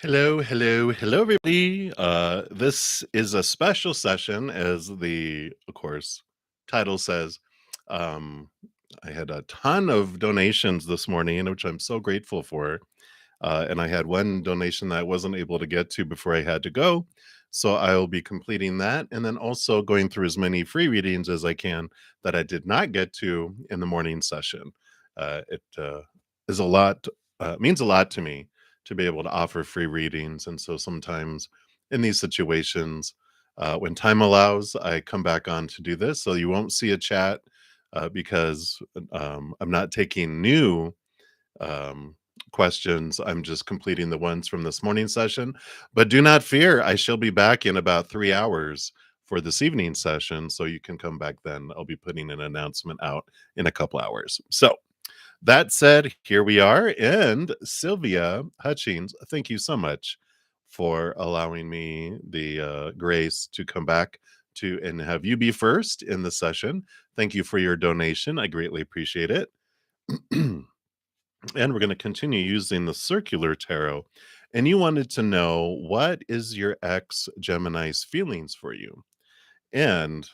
Hello, hello, hello, everybody. This is a special session, as the, of course, title says. Um, I had a ton of donations this morning, which I'm so grateful for. And I had one donation that I wasn't able to get to before I had to go. So I'll be completing that and then also going through as many free readings as I can that I did not get to in the morning session. It is a lot, means a lot to me to be able to offer free readings. And so sometimes in these situations, when time allows, I come back on to do this. So you won't see a chat because I'm not taking new um, questions. I'm just completing the ones from this morning session. But do not fear, I shall be back in about 3 hours for this evening session. So you can come back then. I'll be putting an announcement out in a couple hours. So that said, here we are. And Sylvia Hutchings, thank you so much for allowing me the grace to come back to and have you be first in the session. Thank you for your donation. I greatly appreciate it. And we're going to continue using the circular tarot. And you wanted to know, what is your ex Gemini's feelings for you? And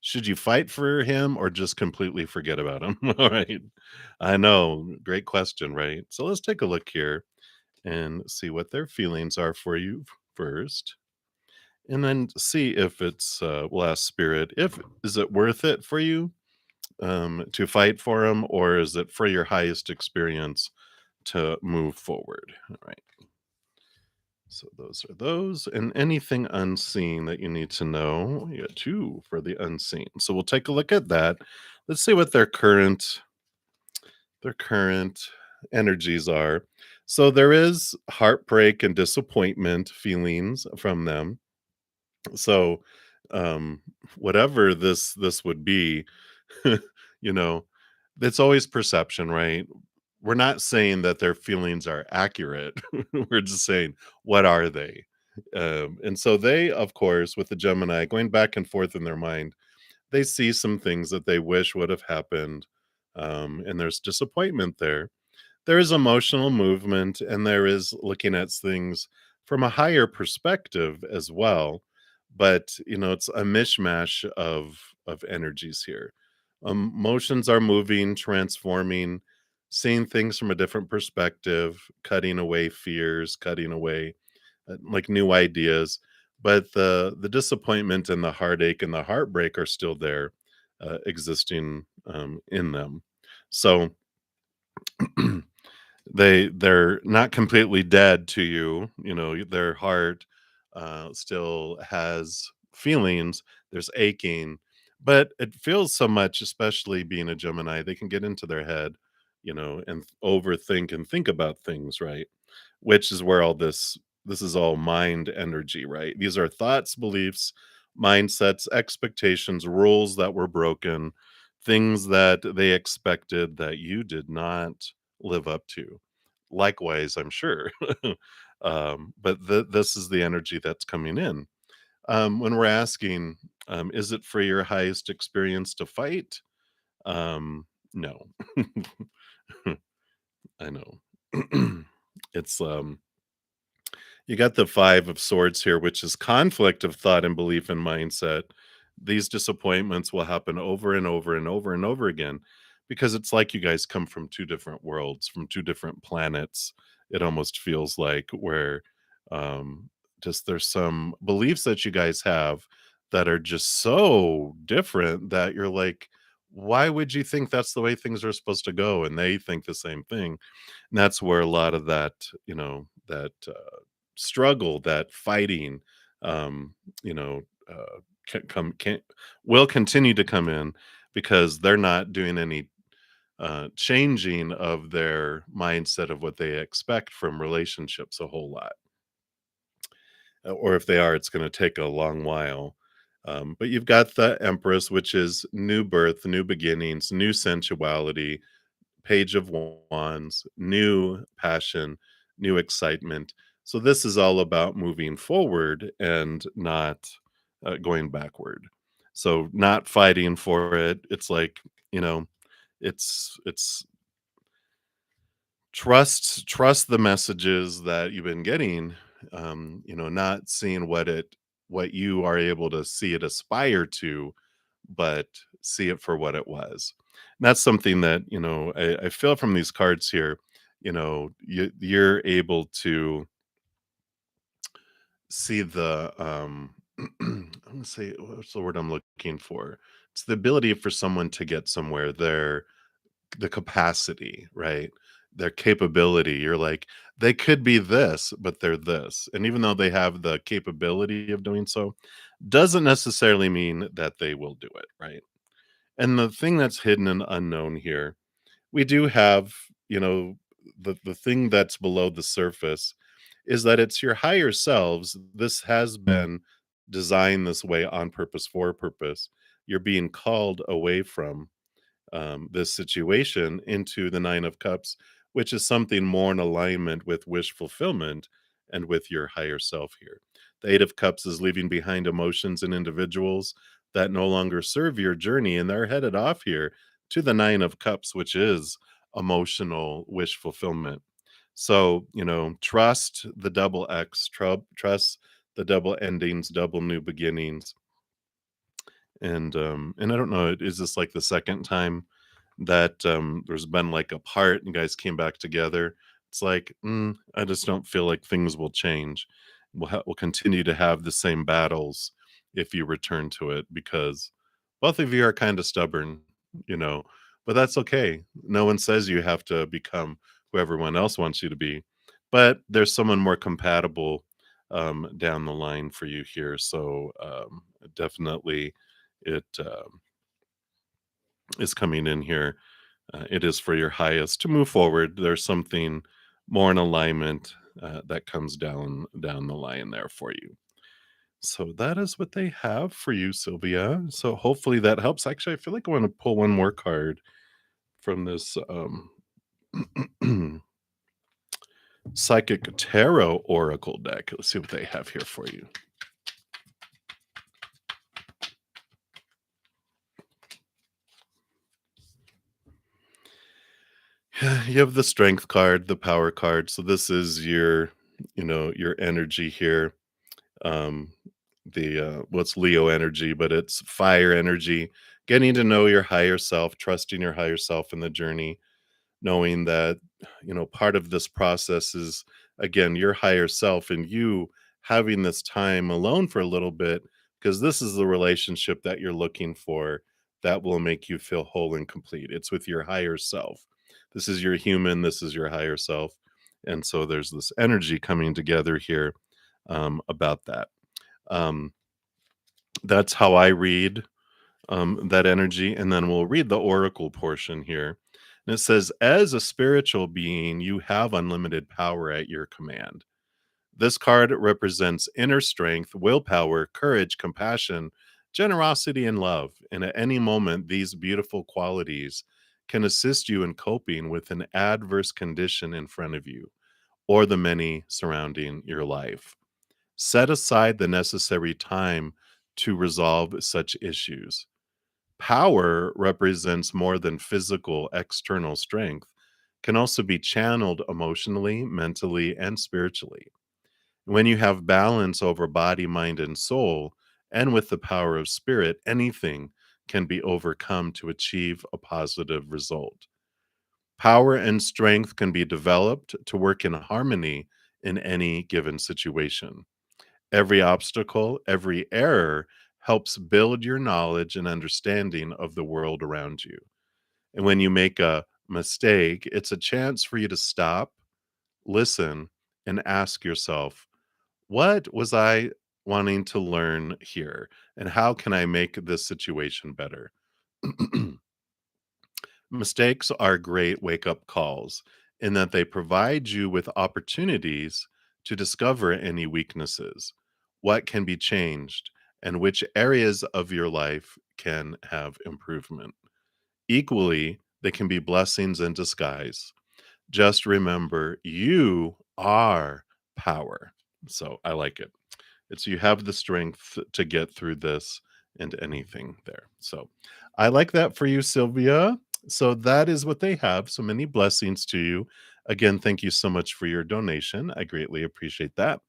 should you fight for him or just completely forget about him? All right. I know. Great question, right? So let's take a look here and see what their feelings are for you first. And then see if it's we'll ask spirit, if is it worth it for you to fight for him, or is it for your highest experience to move forward? All right. So those are those, and anything unseen that you need to know. You got two for the unseen. So we'll take a look at that. Let's see what their current energies are. So there is heartbreak and disappointment feelings from them. So um whatever this would be, you know, it's always perception, right? We're not saying that their feelings are accurate. We're just saying, what are they? And so they, of course, with the Gemini going back and forth in their mind, they see some things that they wish would have happened. And there's disappointment there. There is emotional movement, and there is looking at things from a higher perspective as well. But it's a mishmash of energies here. Emotions are moving, transforming, seeing things from a different perspective, cutting away fears, cutting away like new ideas. But the disappointment and the heartache and the heartbreak are still there, existing in them. So they're not completely dead to you. Their heart still has feelings. There's aching, but it feels so much, especially being a Gemini, they can get into their head, and overthink and think about things, right? Which is where all this is all mind energy, right? These are thoughts, beliefs, mindsets, expectations, rules that were broken, things that they expected that you did not live up to. Likewise, I'm sure. But this is the energy that's coming in. When we're asking, is it for your highest experience to fight? No. I know. It's You got the 5 of swords here, which is conflict of thought and belief and mindset. These disappointments will happen over and over and over and over again, because it's like you guys come from 2 different worlds, from 2 different planets. It almost feels like, where um just there's some beliefs that you guys have that are just so different that you're like, why would you think that's the way things are supposed to go? And they think the same thing. And that's where a lot of that, that struggle, that fighting, um, you know, can will continue to come in, because they're not doing any changing of their mindset of what they expect from relationships a whole lot. Or if they are, it's going to take a long while. But you've got the Empress, which is new birth, new beginnings, new sensuality, Page of Wands, new passion, new excitement. So this is all about moving forward and not going backward. So not fighting for it. It's like, you know, it's trust the messages that you've been getting, not seeing what you are able to see it aspire to, but see it for what it was. And that's something that, I feel from these cards here, you're able to see the I'm gonna say, what's the word I'm looking for? It's the ability for someone to get somewhere, the capacity, right? Their capability. You're like, they could be this, but they're this. And even though they have the capability of doing so, doesn't necessarily mean that they will do it, right? And the thing that's hidden and unknown here, we do have, the thing that's below the surface is that it's your higher selves. This has been designed this way on purpose for a purpose. You're being called away from this situation into the Nine of Cups, which is something more in alignment with wish fulfillment and with your higher self here. The Eight of Cups is leaving behind emotions and individuals that no longer serve your journey, and they're headed off here to the Nine of Cups, which is emotional wish fulfillment. So, trust the double X, trust the double endings, double new beginnings. And I don't know, is this like the second time that there's been like a part and you guys came back together? It's like, I just don't feel like things will change. We'll continue to have the same battles if you return to it, because both of you are kind of stubborn, you know, but that's okay. No one says you have to become who everyone else wants you to be, but there's someone more compatible down the line for you here. So definitely it is coming in here. It is for your highest to move forward. There's something more in alignment that comes down the line there for you. So that is what they have for you, Sylvia. So hopefully that helps. Actually, I feel like I want to pull one more card from this Psychic Tarot Oracle deck. Let's see what they have here for you. You have the Strength card, the Power card. So this is your energy here. Um, what's Leo energy, but it's fire energy. Getting to know your higher self, trusting your higher self in the journey, knowing that part of this process is, again, your higher self and you having this time alone for a little bit, because this is the relationship that you're looking for that will make you feel whole and complete. It's with your higher self. This is your human, this is your higher self. And so there's this energy coming together here about that. um, that's how I read that energy. And then we'll read the oracle portion here. And it says, as a spiritual being, you have unlimited power at your command. This card represents inner strength, willpower, courage, compassion, generosity, and love. And at any moment, these beautiful qualities can assist you in coping with an adverse condition in front of you or the many surrounding your life. Set aside the necessary time to resolve such issues. Power represents more than physical external strength, can also be channeled emotionally, mentally, and spiritually. When you have balance over body, mind, and soul, and with the power of spirit, anything can be overcome to achieve a positive result. Power and strength can be developed to work in harmony in any given situation. Every obstacle, every error helps build your knowledge and understanding of the world around you. And when you make a mistake, it's a chance for you to stop, listen, and ask yourself, what was I wanting to learn here? And how can I make this situation better? Mistakes are great wake up calls in that they provide you with opportunities to discover any weaknesses, what can be changed, and which areas of your life can have improvement. Equally, they can be blessings in disguise. Just remember, you are power. So I like it. It's you have the strength to get through this and anything there. So I like that for you, Sylvia. So that is what they have. So many blessings to you. Again, thank you so much for your donation. I greatly appreciate that.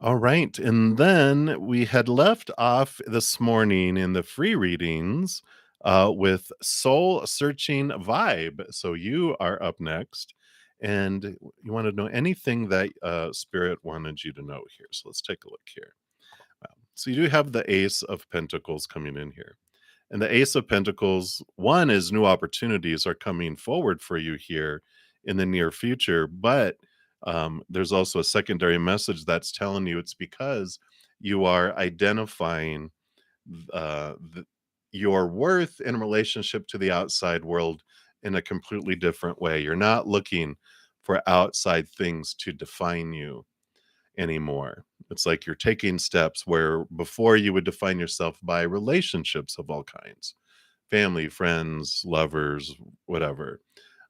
All right. And then we had left off this morning in the free readings with Soul Searching Vibe. So you are up next. And you want to know anything that Spirit wanted you to know here. So let's take a look here. So you do have the Ace of Pentacles coming in here. And the Ace of Pentacles, one is new opportunities are coming forward for you here in the near future. But there's also a secondary message that's telling you it's because you are identifying the, your worth in relationship to the outside world in a completely different way. You're not looking for outside things to define you anymore. It's like you're taking steps where before you would define yourself by relationships of all kinds, family, friends, lovers, whatever.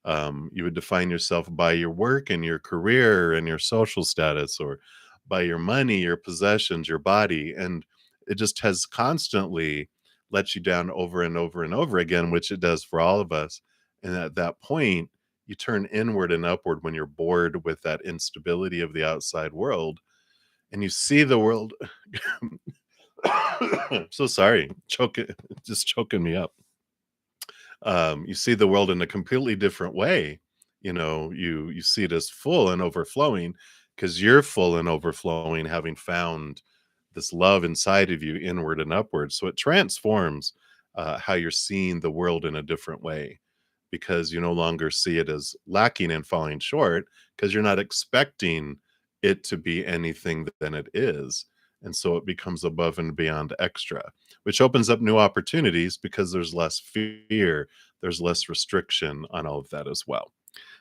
You would define yourself by your work and your career and your social status, or by your money, your possessions, your body. And it just has constantly let you down over and over and over again, which it does for all of us. And at that point, you turn inward and upward when you're bored with that instability of the outside world and you see the world. So sorry, just choking me up. You see the world in a completely different way. You see it as full and overflowing because you're full and overflowing, having found this love inside of you, inward and upward. So it transforms how you're seeing the world in a different way because you no longer see it as lacking and falling short because you're not expecting it to be anything than it is. And so it becomes above and beyond extra, which opens up new opportunities because there's less fear, there's less restriction on all of that as well.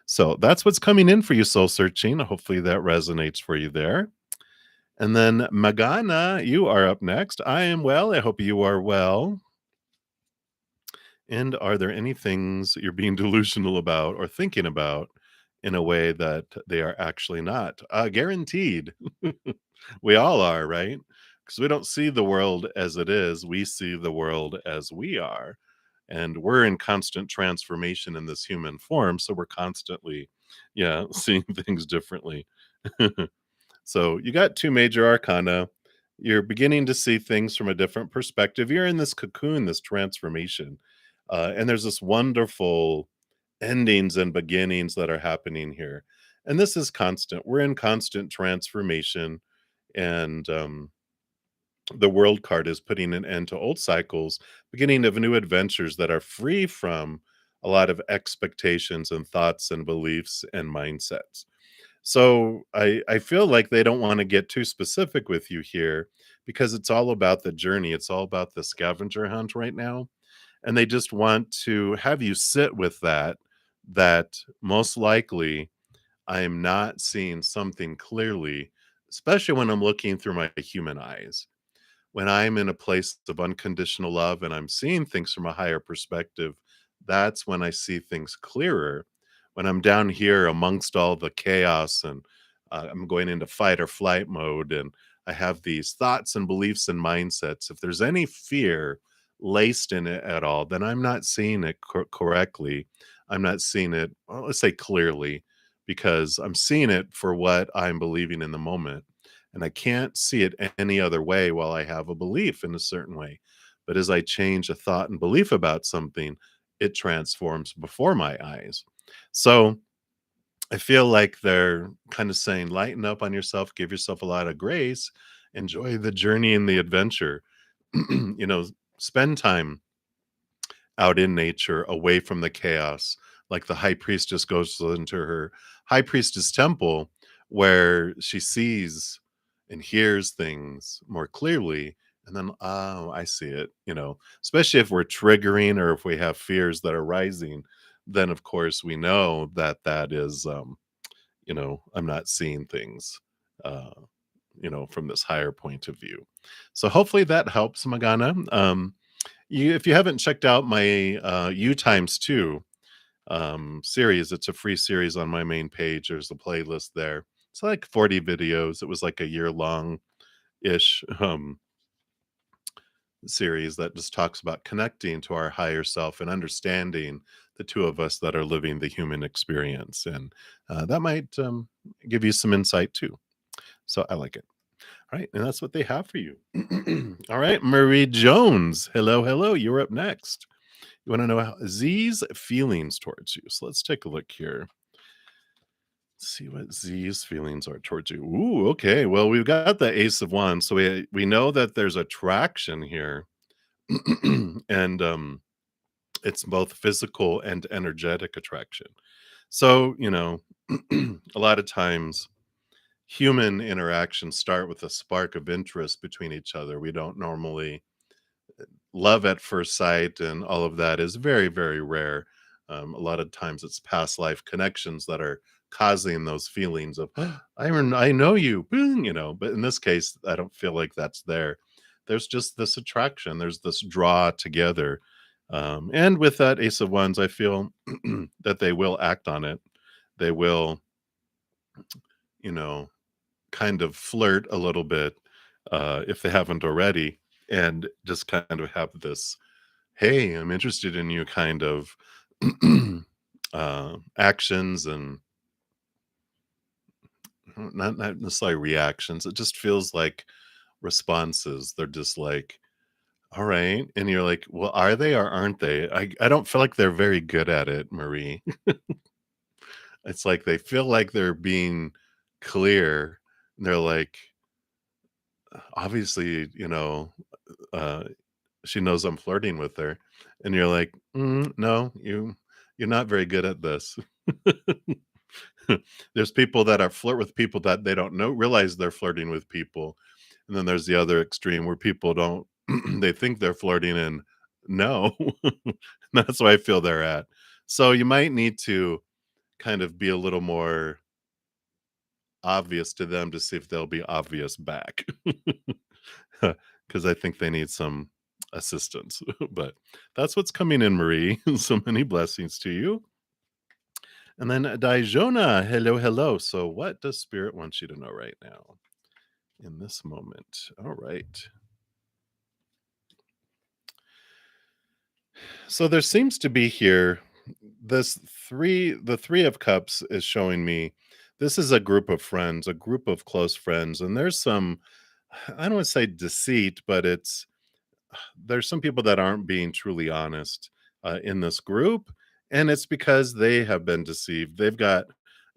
So that's what's coming in for you, soul searching. Hopefully that resonates for you there. And then Magana, you are up next. I am well. I hope you are well. And are there any things you're being delusional about or thinking about in a way that they are actually not? Guaranteed. We all are, right? Because we don't see the world as it is, we see the world as we are. And we're in constant transformation in this human form. So we're constantly, yeah, seeing things differently. So you got two major arcana. You're beginning to see things from a different perspective. You're in this cocoon, this transformation. And there's this wonderful endings and beginnings that are happening here. And this is constant. We're in constant transformation. And the world card is putting an end to old cycles, beginning of new adventures that are free from a lot of expectations and thoughts and beliefs and mindsets. So I feel like they don't want to get too specific with you here because it's all about the journey. It's all about the scavenger hunt right now. And they just want to have you sit with that most likely I am not seeing something clearly, especially when I'm looking through my human eyes. When I'm in a place of unconditional love and I'm seeing things from a higher perspective, that's when I see things clearer. When I'm down here amongst all the chaos and I'm going into fight or flight mode and I have these thoughts and beliefs and mindsets, if there's any fear laced in it at all, then I'm not seeing it correctly. I'm not seeing it, well, let's say clearly, because I'm seeing it for what I'm believing in the moment. And I can't see it any other way while I have a belief in a certain way. But as I change a thought and belief about something, it transforms before my eyes. So I feel like they're kind of saying, lighten up on yourself, give yourself a lot of grace, enjoy the journey and the adventure. you know, spend time out in nature, away from the chaos. Like the high priestess goes into her high priestess temple where she sees and hears things more clearly. And then, oh, I see it, especially if we're triggering or if we have fears that are rising, then of course we know that that is, I'm not seeing things, uh, from this higher point of view. So hopefully that helps, Magana. If you haven't checked out my U times two series, it's a free series on my main page. There's a playlist there. It's like 40 videos. It was like a year long ish series that just talks about connecting to our higher self and understanding the two of us that are living the human experience. And that might give you some insight too. So I like it. Right, and that's what they have for you. All right, Marie Jones. Hello, hello. You're up next. You want to know how Z's feelings towards you. So let's take a look here. See what Z's feelings are towards you. Ooh, okay. Well, we've got the Ace of Wands, so we know that there's attraction here, and it's both physical and energetic attraction. So a lot of times human interactions start with a spark of interest between each other. We don't normally love at first sight, and all of that is very, very rare. A lot of times it's past life connections that are causing those feelings of I know you, boom, but in this case I don't feel like that's there. There's just this attraction, there's this draw together. And with that Ace of Wands, I feel that they will act on it. They will, you know kind of flirt a little bit, if they haven't already, and just kind of have this, "Hey, I'm interested in you," kind of actions, and not necessarily reactions. It just feels like responses. They're just like, "All right," and you're like, "Well, are they or aren't they?" I don't feel like they're very good at it, Marie. It's like they feel like they're being clear. They're like, obviously, uh, she knows I'm flirting with her, and you're like, no, you're not very good at this." There's people that are flirt with people that they don't know realize they're flirting with people, and then there's the other extreme where people don't they think they're flirting and no. That's why I feel they're at. So you might need to kind of be a little more obvious to them to see if they'll be obvious back. Because I think they need some assistance. But that's what's coming in, Marie. So many blessings to you. And then Dijona, hello, hello. So, what does Spirit want you to know right now in this moment? All right. So, there seems to be here the Three of Cups is showing me this is a group of friends, a group of close friends. And there's some, I don't want to say deceit, but there's some people that aren't being truly honest in this group, and it's because they have been deceived. They've got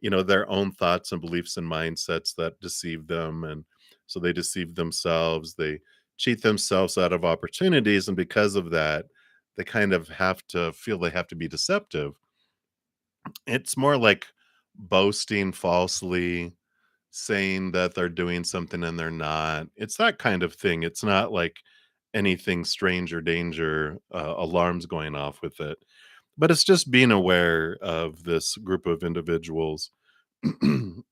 their own thoughts and beliefs and mindsets that deceive them, and so they deceive themselves. They cheat themselves out of opportunities, and because of that they kind of have to feel they have to be deceptive. It's more like boasting falsely, saying that they're doing something and they're not. It's that kind of thing. It's not like anything strange or danger, alarms going off with it. But it's just being aware of this group of individuals,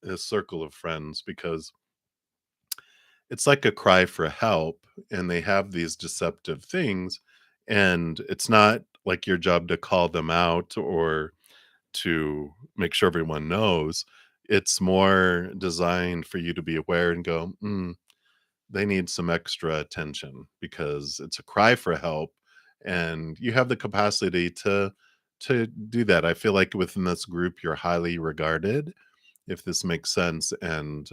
this circle of friends, because it's like a cry for help, and they have these deceptive things. And it's not like your job to call them out or to make sure everyone knows. It's more designed for you to be aware and go, they need some extra attention because it's a cry for help, and you have the capacity to do that. I feel like within this group you're highly regarded, if this makes sense, and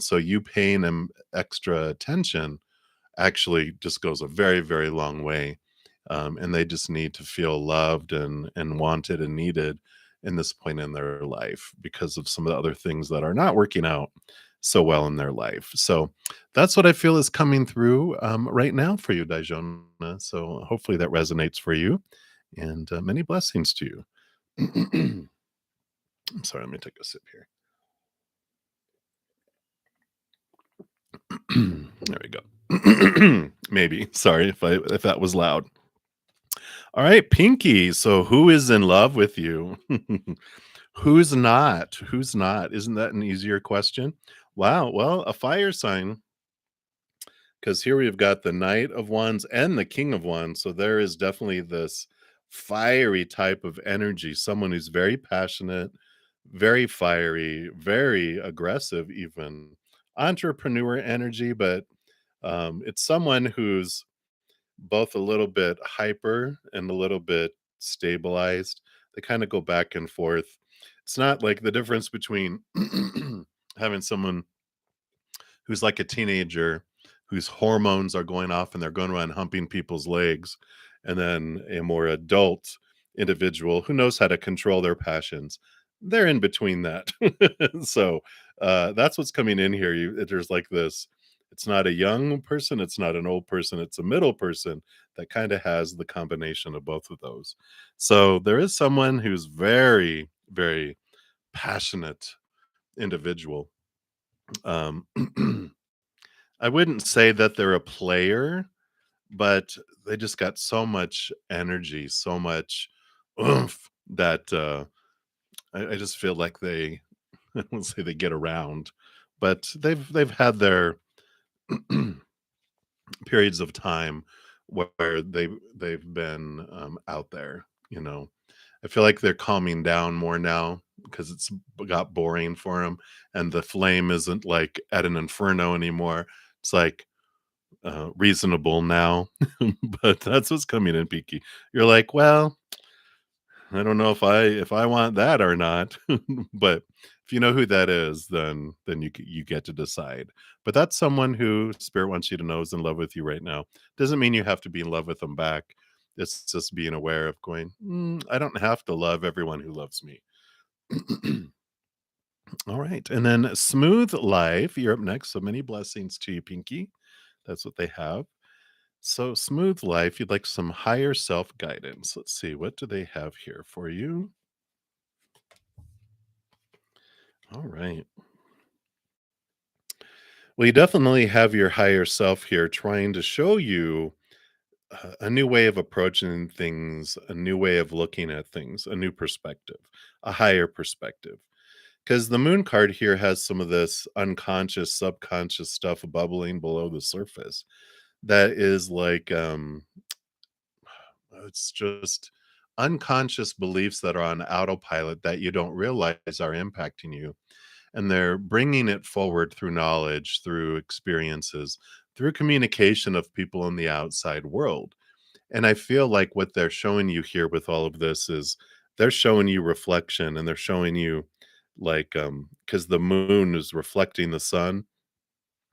so you paying them extra attention actually just goes a very, very long way. And they just need to feel loved and wanted and needed in this point in their life because of some of the other things that are not working out so well in their life. So that's what I feel is coming through right now for you, Dijona. So hopefully that resonates for you, and many blessings to you. I'm sorry, let me take a sip here. There we go. Maybe. Sorry if that was loud. All right, Pinky. So who is in love with you? Who's not? Who's not? Isn't that an easier question? Wow. Well, a fire sign, because here we've got the Knight of Wands and the King of Wands. So there is definitely this fiery type of energy, someone who's very passionate, very fiery, very aggressive, even entrepreneur energy, but it's someone who's both a little bit hyper and a little bit stabilized. They kind of go back and forth. It's not like the difference between having someone who's like a teenager, whose hormones are going off and they're going around humping people's legs, and then a more adult individual who knows how to control their passions. They're in between that. So that's what's coming in here. There's like this. It's not a young person. It's not an old person. It's a middle person that kind of has the combination of both of those. So there is someone who's very, very passionate individual. Um, I wouldn't say that they're a player, but they just got so much energy, so much oomph that I just feel like they I won't say they get around, but they've had their periods of time where they've been out there. You know, I feel like they're calming down more now because it's got boring for them, and the flame isn't like at an inferno anymore. It's like reasonable now, but that's what's coming in peaky. You're like, well, I don't know if I want that or not, but if you know who that is, then you get to decide. But that's someone who spirit wants you to know is in love with you right now. Doesn't mean you have to be in love with them back. It's just being aware of going. I don't have to love everyone who loves me. All right, and then smooth life. You're up next. So many blessings to you, Pinky. That's what they have. So, smooth life, you'd like some higher self guidance. Let's see, what do they have here for you? All right. Well, you definitely have your higher self here trying to show you a new way of approaching things, a new way of looking at things, a new perspective, a higher perspective. Because the moon card here has some of this unconscious, subconscious stuff bubbling below the surface that is like it's just unconscious beliefs that are on autopilot that you don't realize are impacting you. And they're bringing it forward through knowledge, through experiences, through communication of people in the outside world. And I feel like what they're showing you here with all of this is they're showing you reflection and they're showing you like because the moon is reflecting the sun.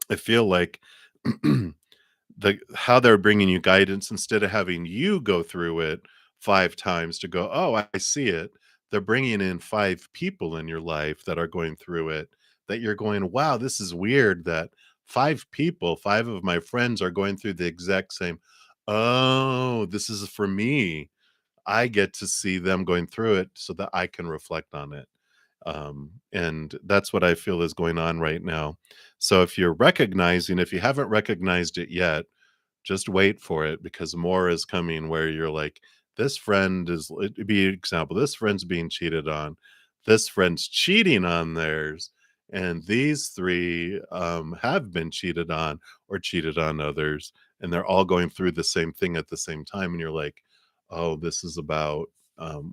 I feel like the how they're bringing you guidance instead of having you go through it 5 times to go, "Oh, I see it." They're bringing in 5 people in your life that are going through it that you're going, "Wow, this is weird that 5 people, 5 of my friends are going through the exact same. Oh, this is for me. I get to see them going through it so that I can reflect on it." And that's what I feel is going on right now. So if you haven't recognized it yet, just wait for it because more is coming where you're like, this friend is, it'd be an example, this friend's being cheated on, this friend's cheating on theirs, and these three have been cheated on or cheated on others, and they're all going through the same thing at the same time. And you're like, oh, this is about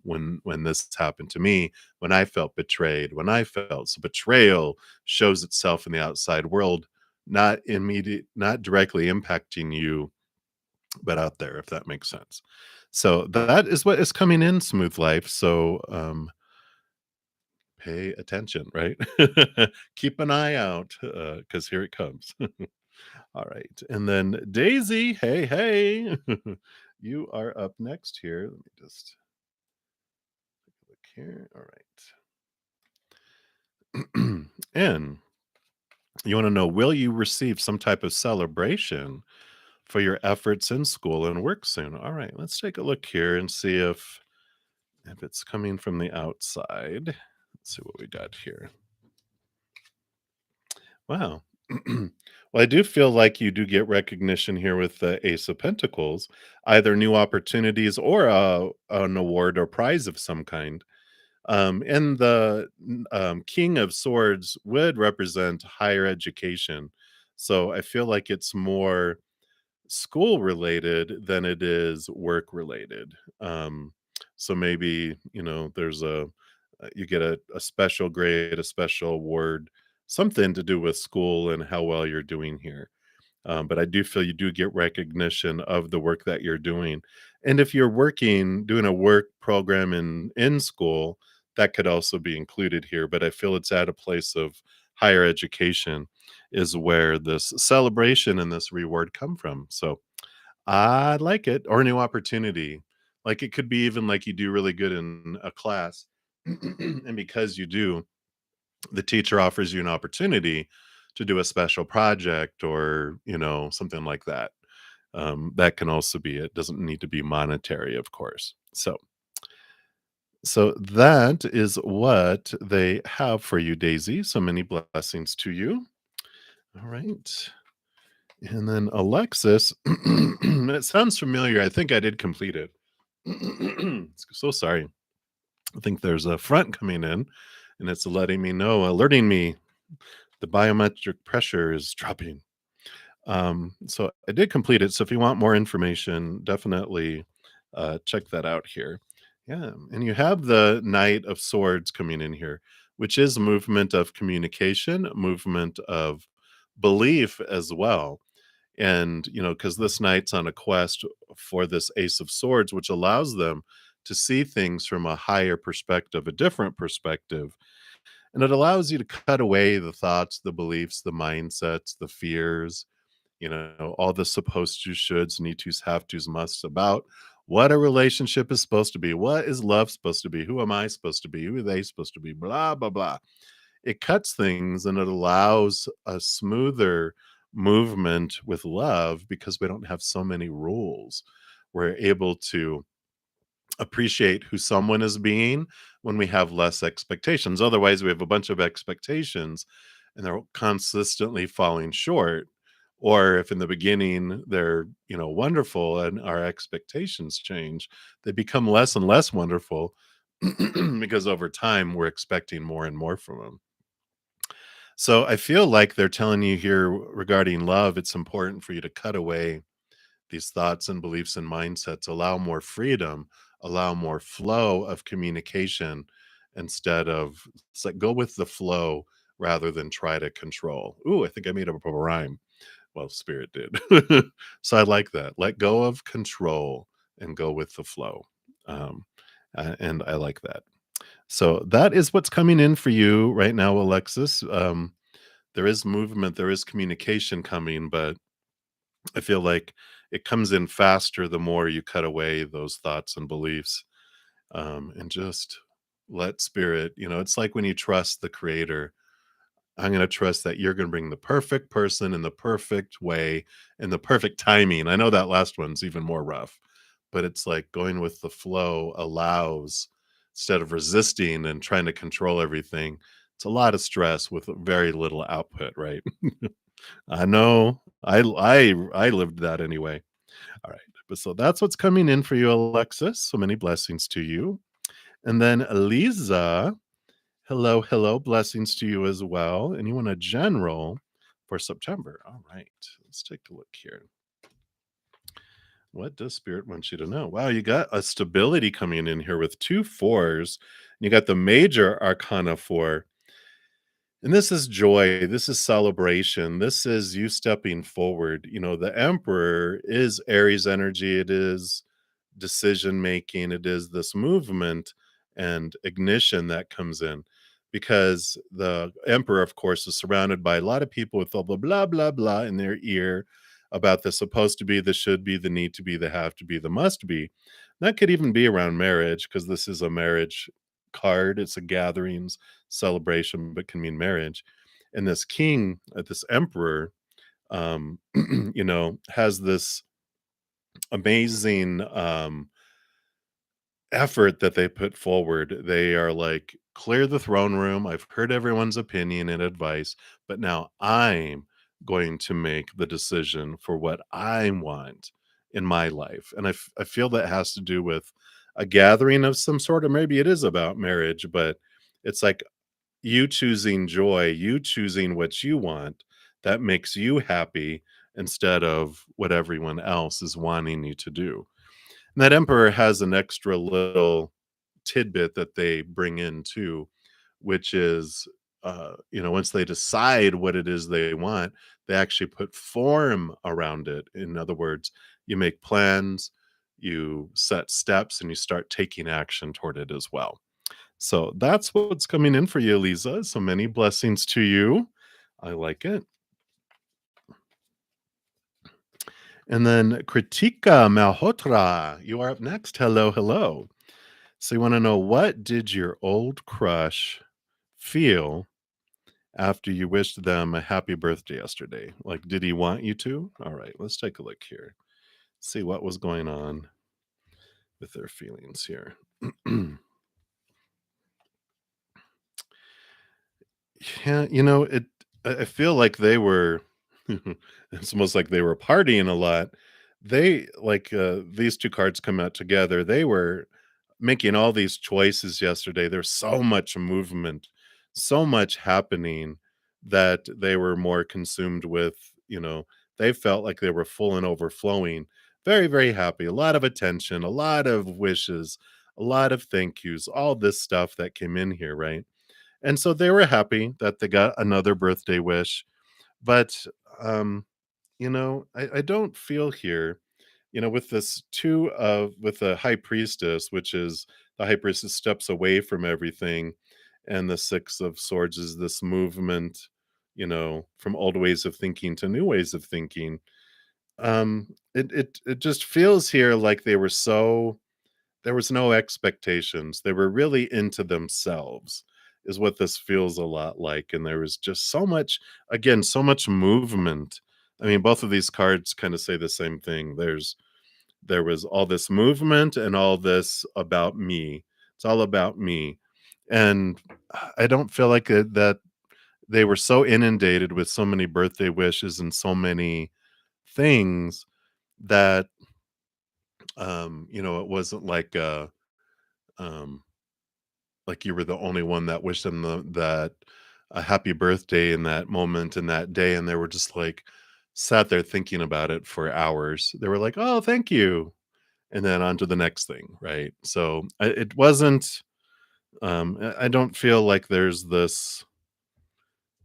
when this happened to me, when I felt betrayed, when I felt so betrayal shows itself in the outside world, not directly impacting you, but out there, if that makes sense. So that is what is coming in smooth life. So pay attention, right? Keep an eye out because here it comes. All right. And then Daisy, hey, hey. You are up next here. Let me just look here. All right. And you want to know, will you receive some type of celebration for your efforts in school and work soon? All right, let's take a look here and see if it's coming from the outside. Let's see what we got here. Wow. Well, I do feel like you do get recognition here with the Ace of Pentacles, either new opportunities or an award or prize of some kind. And the King of Swords would represent higher education. So I feel like it's more school related than it is work related. So maybe, there's you get a special grade, a special award, something to do with school and how well you're doing here. But I do feel you do get recognition of the work that you're doing. And if you're doing a work program in school, that could also be included here. But I feel it's at a place of higher education. is where this celebration and this reward come from. So I like it, or a new opportunity. Like it could be even like you do really good in a class, and because you do, the teacher offers you an opportunity to do a special project or, something like that. That can also be it. Doesn't need to be monetary, of course. So that is what they have for you, Daisy. So many blessings to you. All right. And then Alexis, it sounds familiar. I think I did complete it. So sorry. I think there's a front coming in and it's letting me know, alerting me the biometric pressure is dropping. So I did complete it. So if you want more information, definitely check that out here. Yeah. And you have the Knight of Swords coming in here, which is movement of communication, movement of belief as well. And, because this knight's on a quest for this Ace of Swords, which allows them to see things from a higher perspective, a different perspective. And it allows you to cut away the thoughts, the beliefs, the mindsets, the fears, all the supposed to, shoulds, need tos, have tos, musts about what a relationship is supposed to be. What is love supposed to be? Who am I supposed to be? Who are they supposed to be? Blah, blah, blah. It cuts things and it allows a smoother movement with love because we don't have so many rules. We're able to appreciate who someone is being when we have less expectations. Otherwise, we have a bunch of expectations and they're consistently falling short. Or if in the beginning they're, wonderful and our expectations change, they become less and less wonderful because over time we're expecting more and more from them. So I feel like they're telling you here regarding love, it's important for you to cut away these thoughts and beliefs and mindsets, allow more freedom, allow more flow of communication instead of it's like go with the flow rather than try to control. Ooh, I think I made up a rhyme. Well, spirit did. So I like that. Let go of control and go with the flow. Um, and I like that. So that is what's coming in for you right now, Alexis. There is movement, there is communication coming, but I feel like it comes in faster the more you cut away those thoughts and beliefs, and just let spirit, it's like when you trust the creator. I'm going to trust that you're going to bring the perfect person in the perfect way and the perfect timing. I know that last one's even more rough, but it's like going with the flow allows instead of resisting and trying to control everything. It's a lot of stress with very little output, right? I know. I lived that anyway. All right. But so that's what's coming in for you, Alexis. So many blessings to you. And then Eliza, hello, hello. Blessings to you as well. And you want a general for September. All right. Let's take a look here. What does Spirit want you to know? Wow, you got a stability coming in here with two fours. You got the major arcana four. And this is joy. This is celebration. This is you stepping forward. The Emperor is Aries energy. It is decision making. It is this movement and ignition that comes in because the Emperor, of course, is surrounded by a lot of people with all the blah, blah, blah in their ear about the supposed to be, the should be, the need to be, the have to be, the must be. That could even be around marriage because this is a marriage card. It's a gatherings celebration, but can mean marriage. And this king, this emperor, has this amazing effort that they put forward. They are like, clear the throne room. I've heard everyone's opinion and advice, but now I'm going to make the decision for what I want in my life. And I feel that has to do with a gathering of some sort, or maybe it is about marriage, but it's like you choosing joy, you choosing what you want that makes you happy instead of what everyone else is wanting you to do. And that emperor has an extra little tidbit that they bring in too, which is, once they decide what it is they want, they actually put form around it. In other words, you make plans, you set steps, and you start taking action toward it as well. So that's what's coming in for you, Lisa. So many blessings to you. I like it. And then Kritika Malhotra, you are up next. Hello, hello. So you want to know, what did your old crush feel after you wished them a happy birthday yesterday? Like, did he want you to? All right, let's take a look here. See what was going on with their feelings here. Yeah, I feel like they were it's almost like they were partying a lot. They like, these 2 cards come out together. They were making all these choices yesterday. There's so much movement, so much happening that they were more consumed with, they felt like they were full and overflowing. Very, very happy. A lot of attention, a lot of wishes, a lot of thank yous, all this stuff that came in here, right? And so they were happy that they got another birthday wish, but, um, I don't feel here, with this 2 of with the high priestess, which is the high priestess steps away from everything, and the 6 of swords is this movement, from old ways of thinking to new ways of thinking. It just feels here like there was no expectations. They were really into themselves, is what this feels a lot like, and there was just so much, again, so much movement. I mean, both of these cards kinda say the same thing. There was all this movement and all this about me. It's all about me, and I don't feel like that they were so inundated with so many birthday wishes and so many things that, it wasn't um like you were the only one that wished them that a happy birthday in that moment in that day, and they were just like sat there thinking about it for hours. They were like, "Oh, thank you," and then on to the next thing, right? So it wasn't. I don't feel like there's this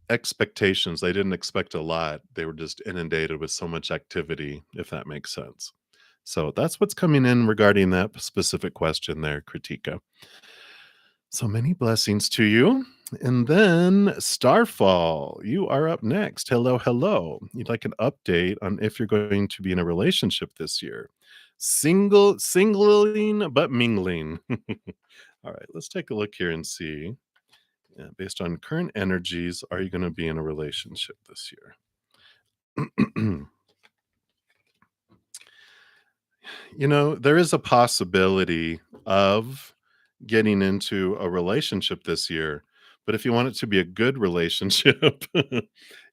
expectations. They didn't expect a lot. They were just inundated with so much activity, if that makes sense. So that's what's coming in regarding that specific question there, Kritika. So many blessings to you. And then Starfall, you are up next. Hello, hello. You'd like an update on if you're going to be in a relationship this year. Singling, but mingling. All right, let's take a look here and see. Yeah, based on current energies, are you going to be in a relationship this year? There is a possibility of getting into a relationship this year, but if you want it to be a good relationship,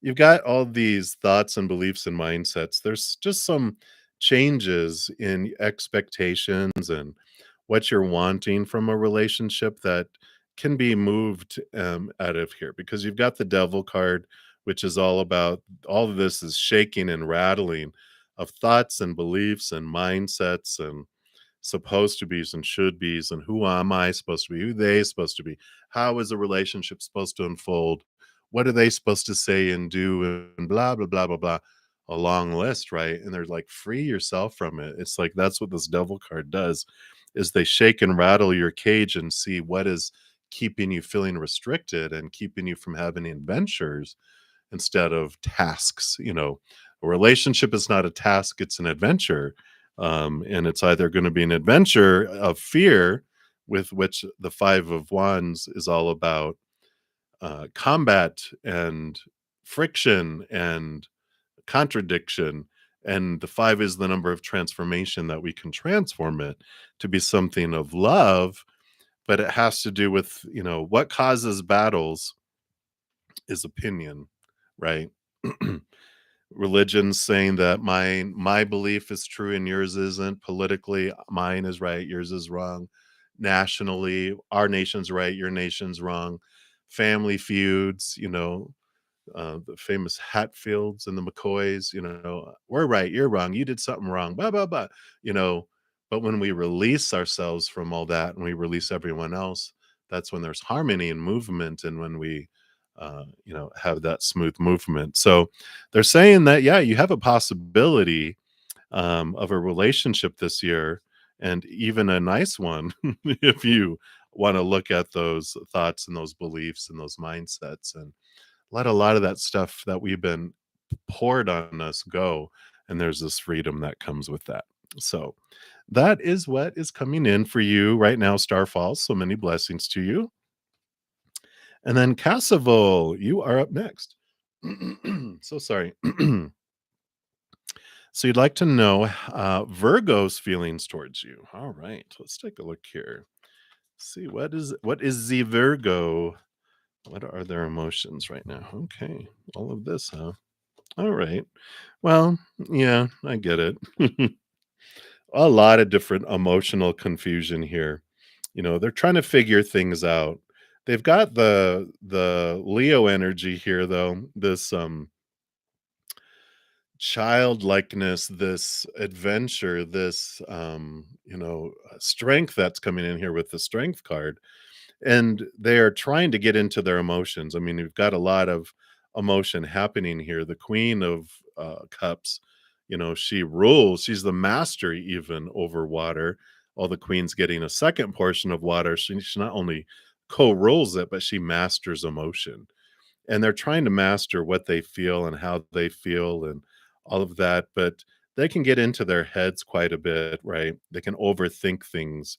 you've got all these thoughts and beliefs and mindsets. There's just some changes in expectations and what you're wanting from a relationship that can be moved out of here, because you've got the devil card, which is all about all of this is shaking and rattling of thoughts and beliefs and mindsets and supposed to be's and should be's and who am I supposed to be, who they supposed to be, how is a relationship supposed to unfold, what are they supposed to say and do, and blah blah blah blah blah, a long list, right? And they're like, free yourself from it. It's like that's what this devil card does, is they shake and rattle your cage and see what is keeping you feeling restricted and keeping you from having adventures instead of tasks. A relationship is not a task, it's an adventure. And it's either going to be an adventure of fear, with which the Five of Wands is all about combat and friction and contradiction. And the five is the number of transformation, that we can transform it to be something of love. But it has to do with, what causes battles is opinion, right? Religions saying that my belief is true and yours isn't. Politically, mine is right, yours is wrong. Nationally, our nation's right, your nation's wrong. Family feuds, the famous Hatfields and the McCoys, we're right, you're wrong, you did something wrong, blah blah blah, you know. But when we release ourselves from all that and we release everyone else, that's when there's harmony and movement, and when we have that smooth movement. So they're saying that, yeah, you have a possibility of a relationship this year, and even a nice one, if you want to look at those thoughts and those beliefs and those mindsets, and let a lot of that stuff that we've been poured on us go, and there's this freedom that comes with that. So that is what is coming in for you right now, Starfall. So many blessings to you. And then Cassaville, you are up next. So sorry. So you'd like to know Virgo's feelings towards you. All right, let's take a look here. See what is the Virgo? What are their emotions right now? Okay, all of this, huh? All right. Well, yeah, I get it. A lot of different emotional confusion here. They're trying to figure things out. They've got the Leo energy here though. This childlikeness, this adventure, this strength that's coming in here with the strength card, and they are trying to get into their emotions. I mean, you've got a lot of emotion happening here. The Queen of Cups, she rules. She's the master even over water. All the queens getting a second portion of water. She not only co-rules it, but she masters emotion, and they're trying to master what they feel and how they feel and all of that. But they can get into their heads quite a bit, right? They can overthink things,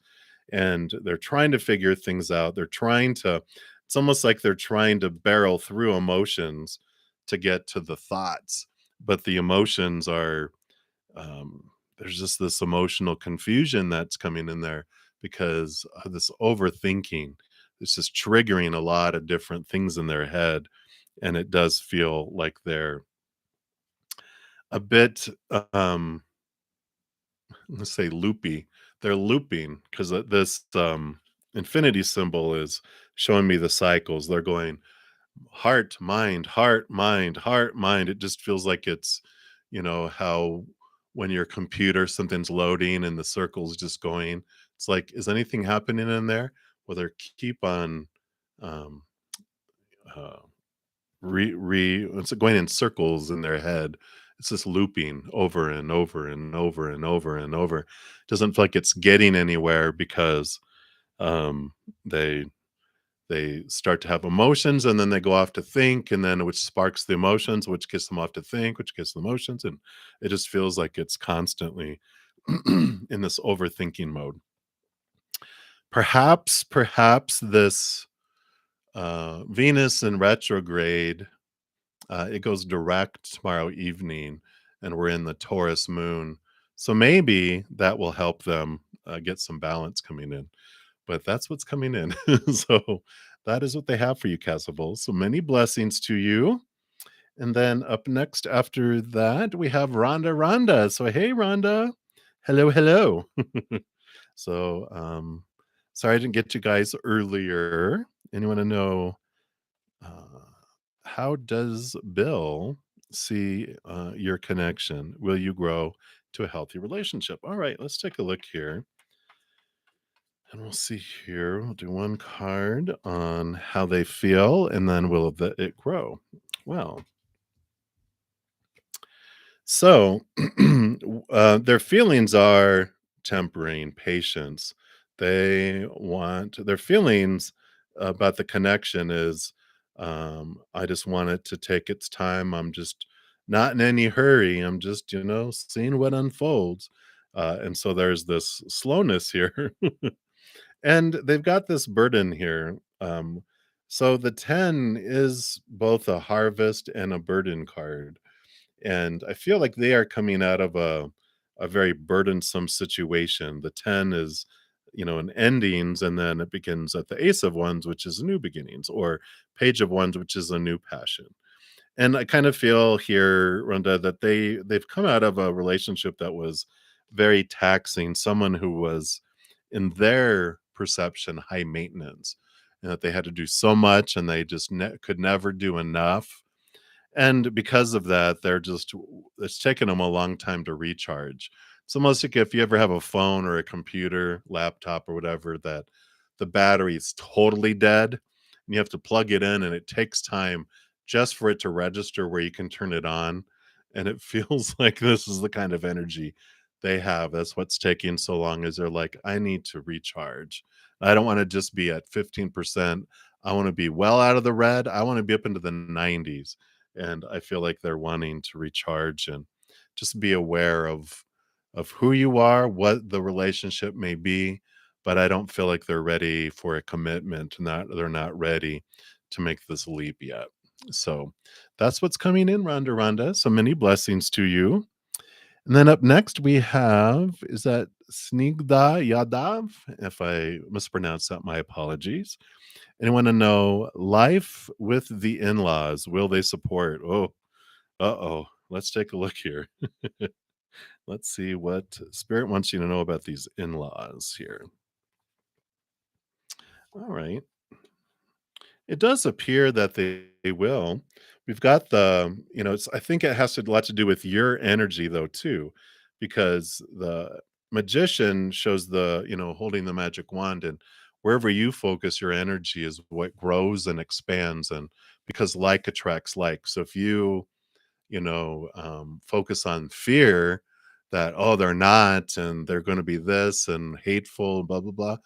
and they're trying to figure things out. It's almost like they're trying to barrel through emotions to get to the thoughts, but the emotions are, there's just this emotional confusion that's coming in there because of this overthinking. It's just triggering a lot of different things in their head, and it does feel like they're a bit, let's say loopy. They're looping because this infinity symbol is showing me the cycles. They're going heart, mind, heart, mind, heart, mind. It just feels like it's, how when your computer, something's loading and the circle's just going. It's like, is anything happening in there? Well, they keep on um, uh, it's going in circles in their head. It's just looping over and over and over and over and over. Doesn't feel like it's getting anywhere because um, they they start to have emotions, and then they go off to think, and then which sparks the emotions, which gets them off to think, which gets the emotions, and it just feels like it's constantly in this overthinking mode. Perhaps this Venus in retrograde, it goes direct tomorrow evening, and we're in the Taurus moon. So maybe that will help them get some balance coming in. But that's what's coming in. So that is what they have for you, Castle. So many blessings to you. And then up next after that, we have Rhonda. Rhonda. So hey, Rhonda. Hello, hello. So sorry I didn't get you guys earlier. Anyone to know uh, how does Bill see your connection? Will you grow to a healthy relationship? All right, let's take a look here. And we'll see here. We'll do one card on how they feel, and then it grow? Well, so their feelings are tempering, patience. They want their feelings about the connection is, I just want it to take its time. I'm just not in any hurry. I'm just, seeing what unfolds. And so there's this slowness here. And they've got this burden here. So the 10 is both a harvest and a burden card. And I feel like they are coming out of a very burdensome situation. The 10 is, an endings, and then it begins at the Ace of Wands, which is new beginnings, or Page of Wands, which is a new passion. And I kind of feel here, Rhonda, that they've come out of a relationship that was very taxing, someone who was, in their perception, high maintenance, and that they had to do so much and they just could never do enough. And because of that, it's taken them a long time to recharge. It's almost like if you ever have a phone or a computer, laptop, or whatever, that the battery is totally dead and you have to plug it in, and it takes time just for it to register where you can turn it on. And it feels like this is the kind of energy they have. That's what's taking so long, is they're like, I need to recharge. I don't want to just be at 15%. I want to be well out of the red. I want to be up into the 90s, and I feel like they're wanting to recharge and just be aware of who you are, what the relationship may be, but I don't feel like they're ready for a commitment, not they're not ready to make this leap yet. So that's what's coming in, Rhonda Rhonda. So many blessings to you. And then up next we have, is that Snigdha Yadav? If I mispronounced that, my apologies. And I want to know life with the in-laws. Will they support? Oh, uh-oh. Let's take a look here. Let's see what spirit wants you to know about these in-laws here. All right. It does appear that they will. We've got the, it's, I think it has to, a lot to do with your energy though too, because the magician shows the, holding the magic wand, and wherever you focus your energy is what grows and expands, and because like attracts like. So if you focus on fear that, oh, they're not, and they're going to be this and hateful, blah, blah, blah.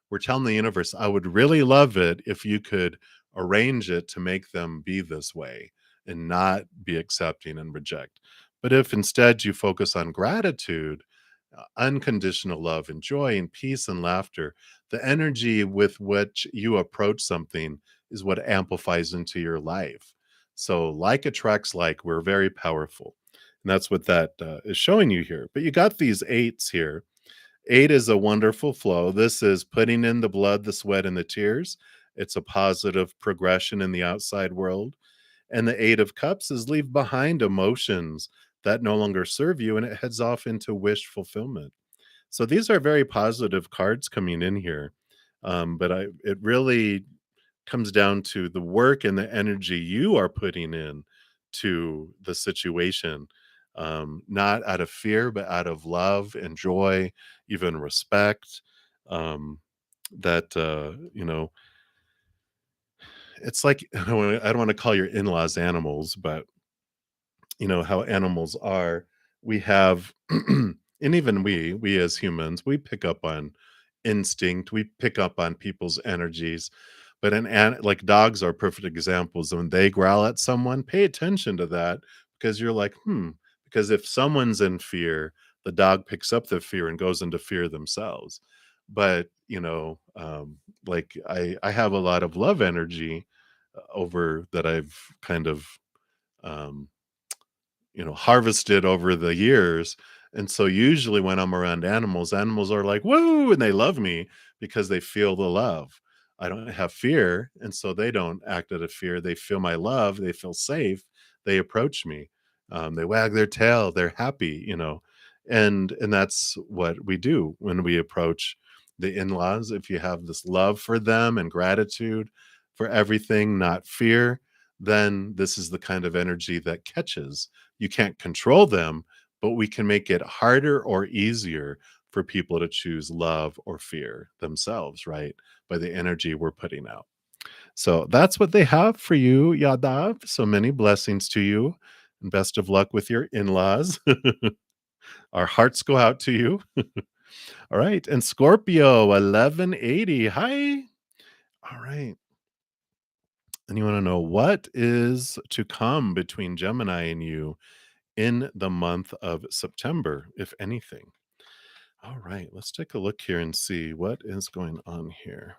We're telling the universe, I would really love it if you could arrange it to make them be this way and not be accepting and reject. But if instead you focus on gratitude, unconditional love and joy and peace and laughter, the energy with which you approach something is what amplifies into your life. So, like attracts like, we're very powerful. And that's what that is showing you here. But you got these eights here. Eight is a wonderful flow. This is putting in the blood, the sweat, and the tears. It's a positive progression in the outside world. And the Eight of Cups is leave behind emotions that no longer serve you, and it heads off into wish fulfillment. So these are very positive cards coming in here. But it really comes down to the work and the energy you are putting in to the situation, not out of fear, but out of love and joy, even respect. Um, that it's like I don't want to call your in-laws animals, but how animals are. We have and even we as humans, we pick up on instinct, we pick up on people's energies. But like dogs are perfect examples. When they growl at someone, pay attention to that, because you're like, because if someone's in fear, the dog picks up the fear and goes into fear themselves. But like I have a lot of love energy over that I've kind of um harvested over the years. And so usually when I'm around animals, animals are like, woo, and they love me because they feel the love. I don't have fear. And so they don't act out of fear. They feel my love. They feel safe. They approach me. They wag their tail. They're happy, and that's what we do when we approach the in-laws. If you have this love for them and gratitude for everything, not fear, then this is the kind of energy that catches. You can't control them, but we can make it harder or easier for people to choose love or fear themselves, right? By the energy we're putting out. So that's what they have for you, Yadav. So many blessings to you, and best of luck with your in laws. Our hearts go out to you. All right. And Scorpio 1180. Hi. All right. And you want to know what is to come between Gemini and you in the month of September, if anything. All right, let's take a look here and see what is going on here.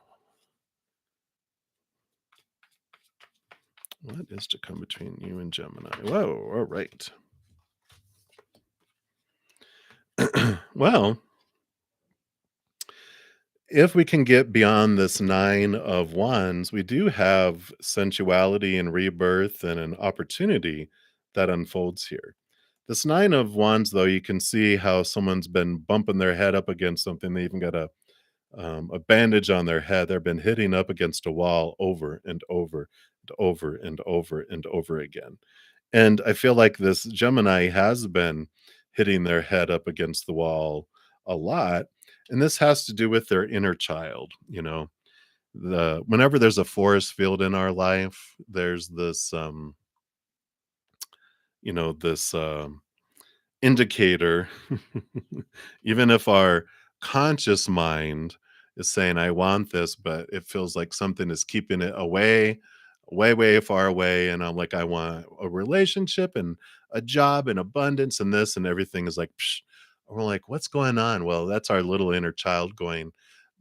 What is to come between you and Gemini? Whoa, all right. Well, if we can get beyond this Nine of Wands, we do have sensuality and rebirth and an opportunity that unfolds here. This Nine of Wands, though, you can see how someone's been bumping their head up against something. They even got a bandage on their head. They've been hitting up against a wall over and over and over and over and over again. And I feel like this Gemini has been hitting their head up against the wall a lot. And this has to do with their inner child. Whenever there's a forest field in our life, there's this indicator. Even if our conscious mind is saying, I want this, but it feels like something is keeping it away, way, way far away. And I'm like, I want a relationship and a job and abundance and this and everything is like, psh. We're like, what's going on? Well, that's our little inner child going,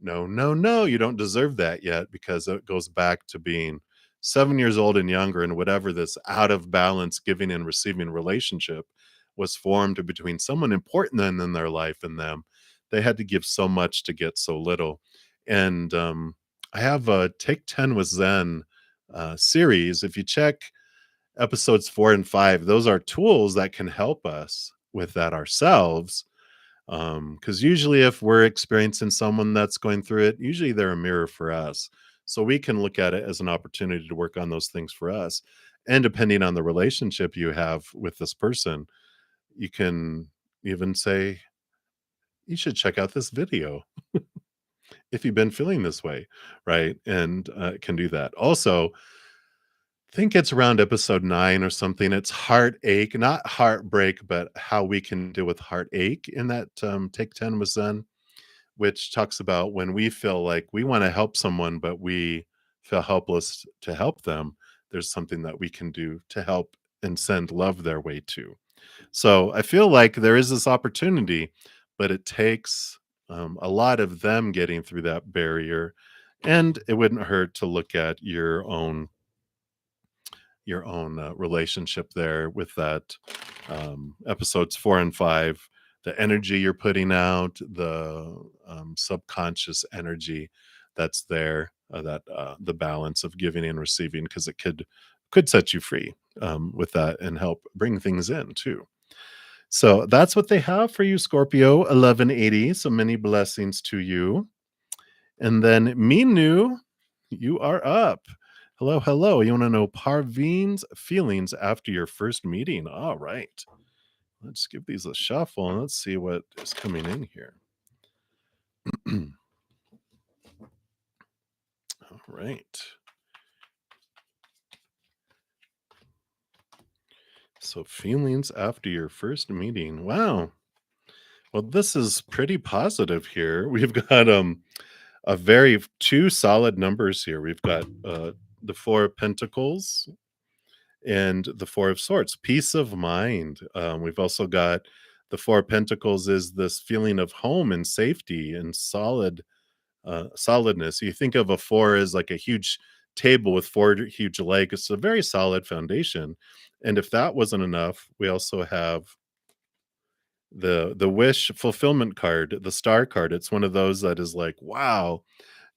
no, no, no, you don't deserve that yet, because it goes back to being 7 years old and younger, and whatever this out of balance giving and receiving relationship was formed between someone important then in their life and them. They had to give so much to get so little. And I have a Take 10 with Zen series. If you check episodes 4 and 5, those are tools that can help us with that ourselves. Because usually, if we're experiencing someone that's going through it, usually they're a mirror for us. So we can look at it as an opportunity to work on those things for us. And depending on the relationship you have with this person, you can even say, you should check out this video if you've been feeling this way, right? And it can do that. Also, think it's around episode 9 or something. It's heartache, not heartbreak, but how we can deal with heartache in that Take 10 with Zen, which talks about when we feel like we want to help someone, but we feel helpless to help them. There's something that we can do to help and send love their way too. So I feel like there is this opportunity, but it takes a lot of them getting through that barrier. And it wouldn't hurt to look at your own relationship there with that episodes 4 and 5, the energy you're putting out, the subconscious energy that's there, that the balance of giving and receiving, because it could set you free with that and help bring things in too. So that's what they have for you, Scorpio 1180. So many blessings to you. And then Minu, you are up. Hello, hello. You want to know Parveen's feelings after your first meeting? All right. Let's give these a shuffle and let's see what is coming in here. All right. So feelings after your first meeting. Wow. Well, this is pretty positive here. We've got a very two solid numbers here. We've got the 4 of Pentacles and the 4 of Swords, peace of mind. We've also got the 4 of Pentacles is this feeling of home and safety and solidness. You think of a four as like a huge table with four huge legs. It's a very solid foundation. And if that wasn't enough, we also have the wish fulfillment card, the star card. It's one of those that is like, wow,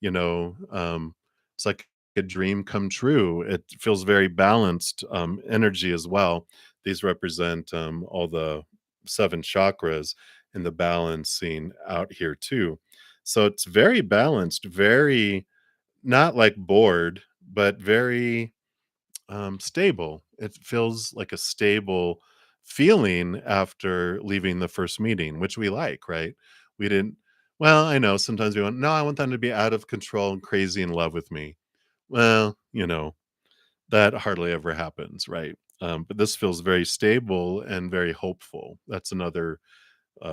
it's like a dream come true. It feels very balanced energy as well. These represent all the 7 chakras and the balancing out here too. So it's very balanced, very not like bored, but very stable. It feels like a stable feeling after leaving the first meeting, which we like, right? We didn't, well, I know sometimes we want, no, I want them to be out of control and crazy in love with me. Well, that hardly ever happens, right? But this feels very stable and very hopeful. That's another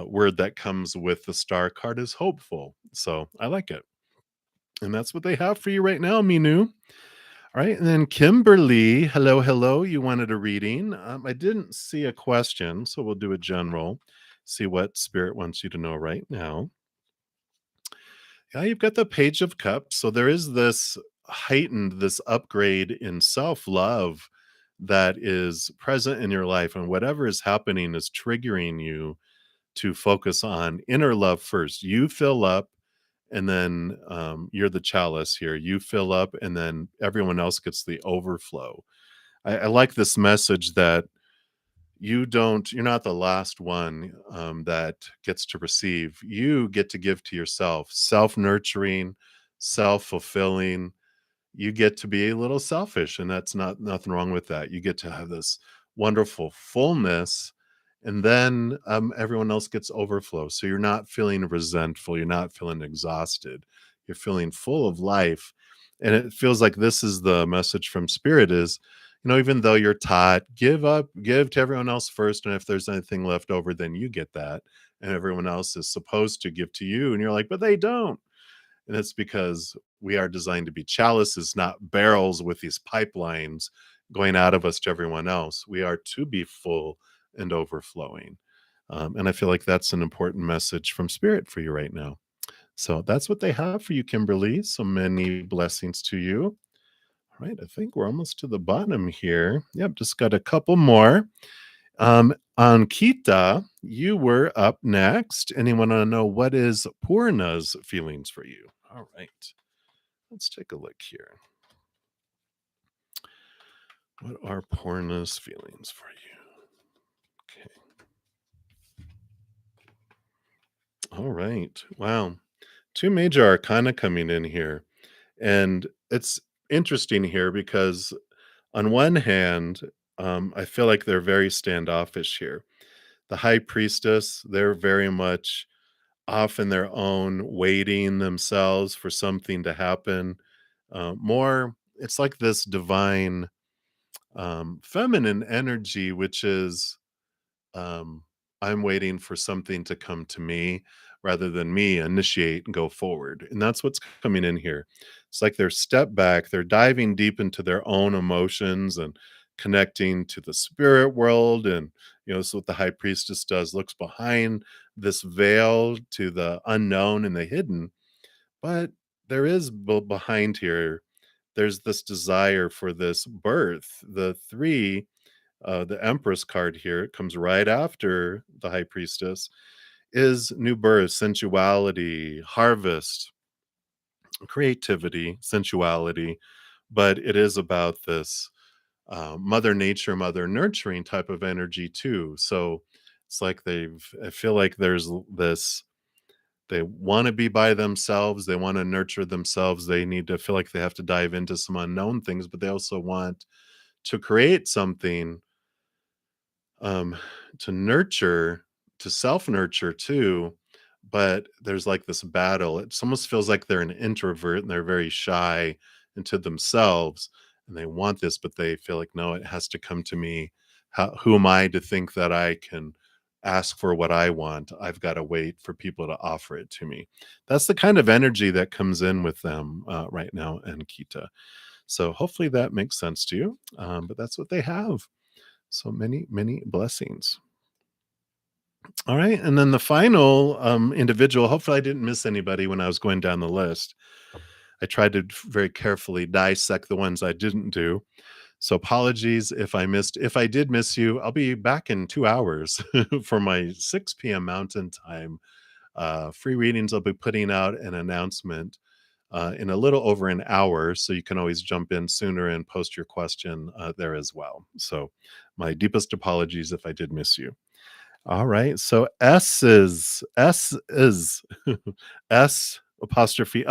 word that comes with the star card is hopeful. So I like it. And that's what they have for you right now, Minu. All right, and then Kimberly, hello, hello. You wanted a reading. I didn't see a question, so we'll do a general. See what Spirit wants you to know right now. Yeah, you've got the Page of Cups. So there is this heightened, this upgrade in self love that is present in your life, and whatever is happening is triggering you to focus on inner love first. You fill up, and then you're the chalice here. You fill up, and then everyone else gets the overflow. I like this message that you're not the last one that gets to receive. You get to give to yourself, self-nurturing, self-fulfilling. You get to be a little selfish, and that's not nothing wrong with that. You get to have this wonderful fullness, and then everyone else gets overflow. So you're not feeling resentful, you're not feeling exhausted, you're feeling full of life. And it feels like this is the message from Spirit is, even though you're taught, give to everyone else first, and if there's anything left over, then you get that, and everyone else is supposed to give to you, and you're like, but they don't. And it's because we are designed to be chalices, not barrels with these pipelines going out of us to everyone else. We are to be full and overflowing. And I feel like that's an important message from Spirit for you right now. So that's what they have for you, Kimberly. So many blessings to you. All right, I think we're almost to the bottom here. Yep, just got a couple more. Ankita, you were up next. Anyone want to know what is Purna's feelings for you? All right, let's take a look here. What are Purna's feelings for you? Okay. All right. Wow. Two major arcana coming in here. And it's interesting here because, on one hand, I feel like they're very standoffish here. The high priestess, they're very much off in their own, waiting themselves for something to happen. More, it's like this divine feminine energy, which is um, I'm waiting for something to come to me rather than me initiate and go forward. And that's what's coming in here. It's like they're step back, they're diving deep into their own emotions and connecting to the spirit world. And, this is what the high priestess does, looks behind this veil to the unknown and the hidden. But there is behind here, there's this desire for this birth. The three the Empress card here, it comes right after the High Priestess, is new birth, sensuality, harvest, creativity, sensuality. But it is about this Mother Nature, Mother Nurturing type of energy too. So it's like I feel like there's this, they want to be by themselves, they want to nurture themselves, they need to feel like they have to dive into some unknown things, but they also want to create something um, to nurture, to self nurture too. But there's like this battle. It almost feels like they're an introvert and they're very shy into themselves and they want this, but they feel like, no, it has to come to me. Who am I to think that I can ask for what I want? I've got to wait for people to offer it to me. That's the kind of energy that comes in with them right now, and Kita. So hopefully that makes sense to you. But that's what they have. So many, many blessings. All right. And then the final individual, hopefully I didn't miss anybody when I was going down the list. I tried to very carefully dissect the ones I didn't do. So apologies if I missed. If I did miss you, I'll be back in 2 hours for my 6 p.m. Mountain Time free readings. I'll be putting out an announcement in a little over an hour. So you can always jump in sooner and post your question there as well. So my deepest apologies if I did miss you. All right. So S is S apostrophe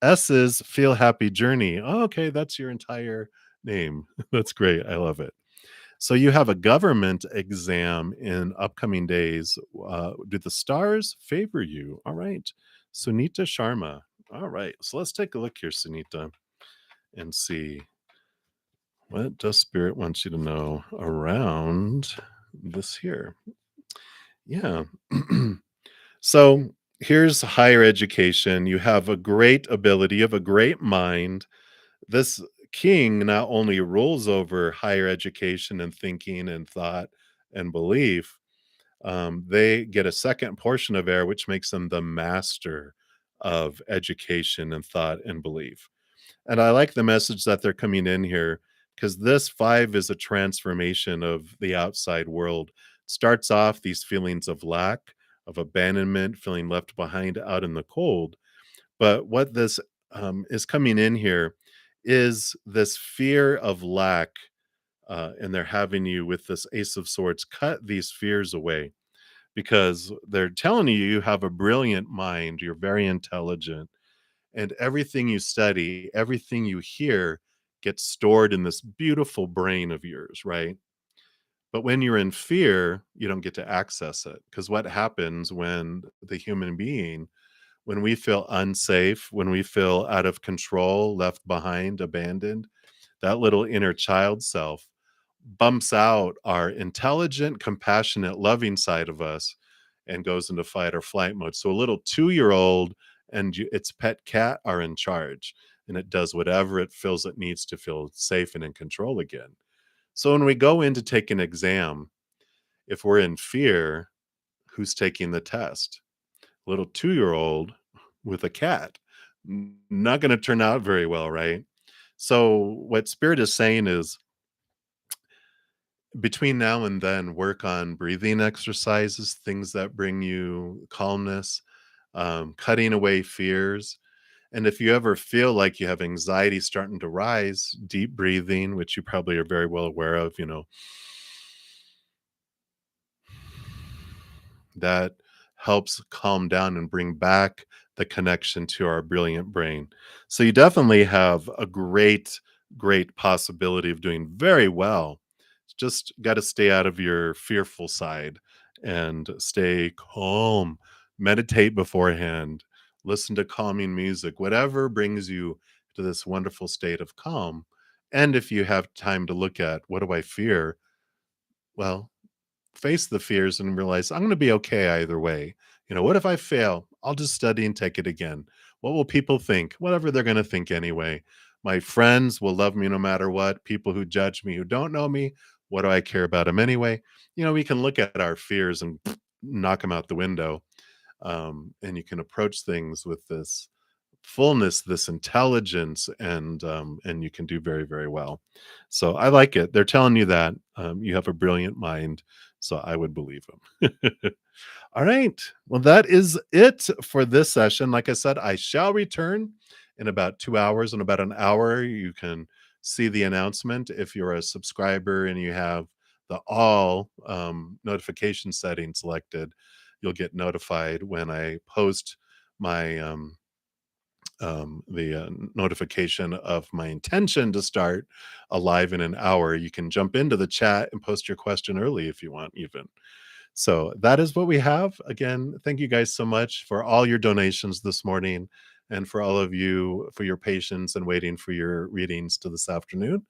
S is feel happy journey. Oh, okay, that's your entire name. That's great. I love it. So you have a government exam in upcoming days. Do the stars favor you? All right. Sunita Sharma. All right. So let's take a look here, Sunita, and see what does Spirit wants you to know around this here. Yeah. So here's higher education. You have a great ability, you have a great mind. This king not only rules over higher education and thinking and thought and belief, they get a second portion of air, which makes them the master of education and thought and belief. And I like the message that they're coming in here because this five is a transformation of the outside world. Starts off these feelings of lack, of abandonment, feeling left behind out in the cold. But what this is coming in here is this fear of lack. And they're having you with this Ace of Swords cut these fears away because they're telling you you have a brilliant mind, you're very intelligent, and everything you study, everything you hear gets stored in this beautiful brain of yours, right? But when you're in fear, you don't get to access it. Because what happens when the human being, when we feel unsafe, when we feel out of control, left behind, abandoned, that little inner child self bumps out our intelligent, compassionate, loving side of us and goes into fight or flight mode. So a little 2-year-old and its pet cat are in charge, and it does whatever it feels it needs to feel safe and in control again. So when we go in to take an exam, if we're in fear, who's taking the test? Little 2-year-old with a cat. Not going to turn out very well, right? So what Spirit is saying is, between now and then, work on breathing exercises, things that bring you calmness, cutting away fears. And if you ever feel like you have anxiety starting to rise, deep breathing, which you probably are very well aware of, that helps calm down and bring back the connection to our brilliant brain. So you definitely have a great possibility of doing very well. Just got to stay out of your fearful side and stay calm. Meditate beforehand. Listen to calming music, whatever brings you to this wonderful state of calm. And if you have time to look at, what do I fear? Well, face the fears and realize I'm going to be okay either way. What if I fail? I'll just study and take it again. What will people think? Whatever they're going to think anyway. My friends will love me no matter what. People who judge me, who don't know me, what do I care about them anyway? We can look at our fears and knock them out the window. And you can approach things with this fullness, this intelligence, and you can do very, very well. So I like it. They're telling you that you have a brilliant mind, so I would believe them. All right. Well, that is it for this session. Like I said, I shall return in about 2 hours. In about an hour, you can see the announcement. If you're a subscriber and you have the all notification setting selected, you'll get notified when I post my the notification of my intention to start alive in an hour. You can jump into the chat and post your question early if you want, even. So that is what we have. Again, thank you guys so much for all your donations this morning, and for all of you for your patience and waiting for your readings to this afternoon.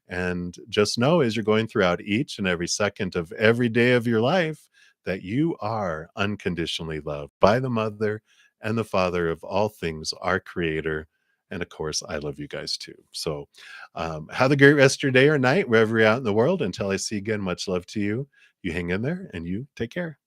And just know, as you're going throughout each and every second of every day of your life, that you are unconditionally loved by the Mother and the Father of all things, our Creator. And of course, I love you guys too. So have a great rest of your day or night, wherever you're out in the world. Until I see you again, much love to you. You hang in there and you take care.